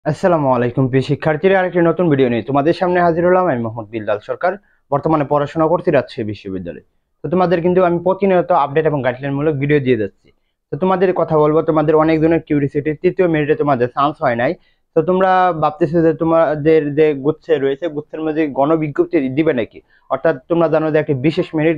আসসালামু আলাইকুম প্রিয় শিক্ষার্থীরা, আরেকটি নতুন ভিডিও নিয়ে তোমাদের সামনে হাজির হলাম। আমি মোহাম্মদ বিল্লাল সরকার। বর্তমানে পড়াশোনা করছি রাজশাহী বিশ্ববিদ্যালয়ে। তো তোমাদের কিন্তু আমি প্রতিনিয়ত আপডেট এবং গাইডলাইন মূলক ভিডিও দিয়ে যাচ্ছি। তো তোমাদের কথা বলবো, তোমাদের অনেক জনের কিউরিসিটি তৃতীয় মেরিটে তোমাদের চান্স হয় নাই। তো তোমরা ভাবতেছো যে তোমাদের যে গুচ্ছে রয়েছে, গুচ্ছের মধ্যে গণবিজ্ঞপ্তি দিবে নাকি। অর্থাৎ তোমরা জানো যে একটি বিশেষ মেরিট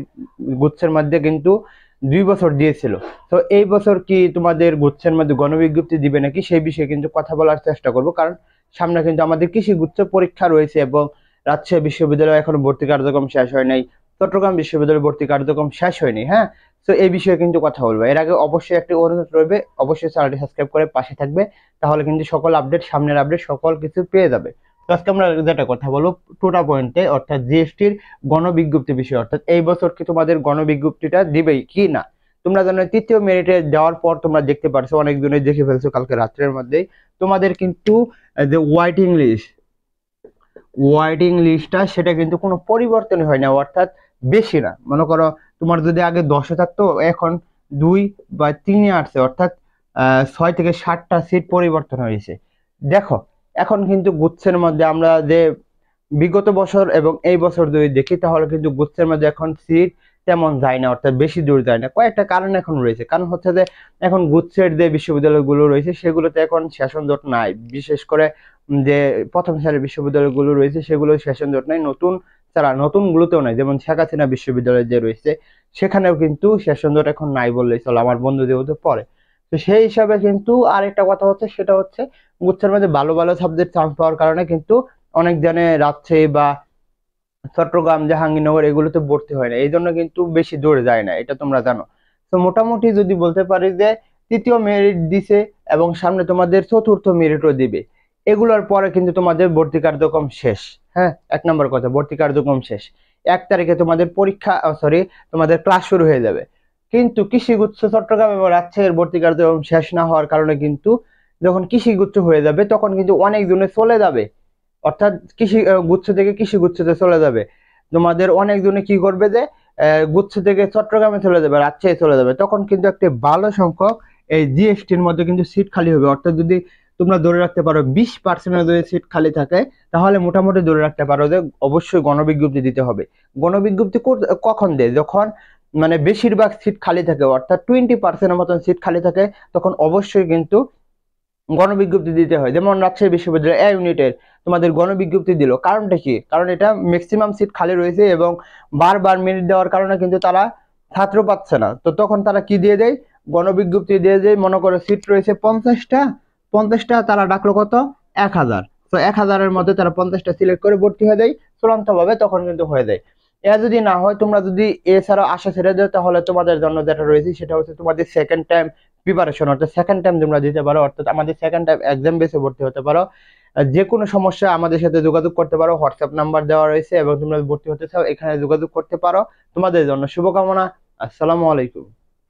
গুচ্ছের মধ্যে কিন্তু 2 বছর দিয়েছিল। তো এই বছর কি তোমাদের গুচ্ছের মধ্যে গণবিজ্ঞপ্তি দিবে নাকি সেই বিষয়ে কিন্তু কথা বলার চেষ্টা করব, কারণ সামনে কিন্তু আমাদের কৃষি গুচ্ছ পরীক্ষা রয়েছে এবং রাজশাহী বিশ্ববিদ্যালয়ে এখনো ভর্তি কার্যক্রম শেষ হয় নাই, চট্টগ্রাম বিশ্ববিদ্যালয়ে ভর্তি কার্যক্রম শেষ হয়নি। হ্যাঁ, তো এই বিষয়ে কিন্তু কথা বলবো। এর আগে অবশ্যই একটি অনুরোধ রইবে, অবশ্যই চ্যানেলটি সাবস্ক্রাইব করে পাশে থাকবে, তাহলে কিন্তু সকল আপডেট, সামনের আপডেট সকল কিছু পেয়ে যাবে। তো আজকে আমরা যেটা কথা বলবো টোটা পয়েন্টে, অর্থাৎ জিএসটির গণবিজ্ঞপ্তি বিষয়, অর্থাৎ এই বছর কি তোমাদের গণবিজ্ঞপ্তিটা দিবেই কি না। তোমরা জানো তৃতীয় মেরিটে যাওয়ার পর তোমরা দেখতে পারছো, অনেক জনে দেখে ফেলছো কালকে রাত্রের মধ্যেই, তোমাদের কিন্তু যে ওয়াইটিং লিস্টটা সেটা কিন্তু কোনো পরিবর্তন হয় না, অর্থাৎ বেশি না। মনে করো তোমার যদি আগে 10-এ থাকতো, এখন 2 বা 3-এ আসছে, অর্থাৎ 6 থেকে 7টা সিট পরিবর্তন হয়েছে। দেখো, এখন কিন্তু গুচ্ছের মধ্যে আমরা যে বিগত বছর এবং এই বছর যদি দেখি, তাহলে কিন্তু গুচ্ছের মধ্যে এখন সিট তেমন যায় না, অর্থাৎ বেশি দূর যায় না। কয়েকটা কারণ এখন রয়েছে। কারণ হচ্ছে যে এখন গুচ্ছের যে বিশ্ববিদ্যালয়গুলো রয়েছে সেগুলোতে এখন সেশন জট নাই। বিশেষ করে যে প্রথম সারির বিশ্ববিদ্যালয়গুলো রয়েছে সেগুলো সেশন জট নাই। নতুনগুলোতেও নাই, যেমন শেখ হাসিনা বিশ্ববিদ্যালয় যে রয়েছে সেখানেও কিন্তু সেশন জট এখন নাই বললেই চলে, আমার বন্ধু যেহেতু পড়ে। তো সেই হিসাবে কিন্তু আরেকটা কথা হচ্ছে, সেটা হচ্ছে গুচ্ছের মধ্যে ভালো ভালো সাবজেক্ট চান্স পাওয়ার কারণে কিন্তু অনেক জনে রাজশাহী বা চট্টগ্রাম, জাহাঙ্গীরনগর এগুলোতে ভর্তি হয় না, এই জন্য কিন্তু বেশি দূরে যায় না, এটা তোমরা জানো। তো মোটামুটি যদি বলতে পারি যে তৃতীয় মেরিট দিছে এবং সামনে তোমাদের চতুর্থ মেরিটও দিবে, এগুলোর পরে কিন্তু তোমাদের ভর্তি কার্যক্রম শেষ। হ্যাঁ, 1 নম্বর কথা, ভর্তি কার্যক্রম শেষ। 1 তারিখে তোমাদের পরীক্ষা, সরি, তোমাদের ক্লাস শুরু হয়ে যাবে। কিন্তু কৃষিগুচ্ছ চট্টগ্রাম এবং রাজশাহীর ভর্তি কার্যক্রম শেষ না হওয়ার কারণে কিন্তু যখন কৃষিগুচ্ছ হয়ে যাবে তখন কিন্তু অনেক জনে চলে যাবে, অর্থাৎ কৃষি গুচ্ছ থেকে কৃষি গুচ্ছতে চলে যাবে। তোমাদের অনেকজনে কি করবে যে গুচ্ছ থেকে চট্টগ্রামে চলে যাবে, রাজশাহী চলে যাবে, তখন কিন্তু একটা ভালো সংখ্যক এই জিএসটির মধ্যে কিন্তু সিট খালি হবে। অর্থাৎ যদি তোমরা ধরে রাখতে পারো 20% যদি সিট খালি থাকে, তাহলে মোটামুটি ধরে রাখতে পারো যে অবশ্যই গণবিজ্ঞপ্তি দিতে হবে। গণবিজ্ঞপ্তি কখন দেয়? যখন মানে বেশিরভাগ সিট খালি থাকে, অর্থাৎ 20% মতন সিট খালি থাকে, তখন অবশ্যই কিন্তু গণবিজ্ঞপ্তি দিতে হয়। যেমন রাজশাহী বিশ্ববিদ্যালয় এ ইউনিটের তোমাদের গণবিজ্ঞপ্তি দিল, কারণটা কি? কারণ এটা ম্যাক্সিমাম সিট খালি রয়েছে এবং বারবার মেরিট দেওয়ার কারণে কিন্তু তারা ছাত্র পাচ্ছে না। তো তখন তারা কি দিয়ে দেয়? গণবিজ্ঞপ্তি দিয়ে দেয়। মনে করো সিট রয়েছে 50টা, 50টা তারা ডাকলো কত? 1000। তো 1000-এর মধ্যে তারা 50টা সিলেক্ট করে ভর্তি হয়ে যায় চূড়ান্ত ভাবে, তখন কিন্তু হয়ে যায়। এ যদি না হয়, তোমরা যদি এছাড়াও আশা ছেড়ে দাও, তাহলে তোমাদের জন্য যেটা রয়েছে সেটা হচ্ছে তোমাদের সেকেন্ড টাইম প্রিপারেশন, অর্থাৎ সেকেন্ড টাইম তোমরা দিতে পারো, অর্থাৎ আমাদের সেকেন্ড টাইম এক্সাম বেসে ভর্তি হতে পারো। যে কোনো সমস্যা আমাদের সাথে যোগাযোগ করতে পারো, হোয়াটসঅ্যাপ নাম্বার দেওয়া রয়েছে এবং তোমরা ভর্তি হতে চাও এখানে যোগাযোগ করতে পারো। তোমাদের জন্য শুভকামনা। আসসালামু আলাইকুম।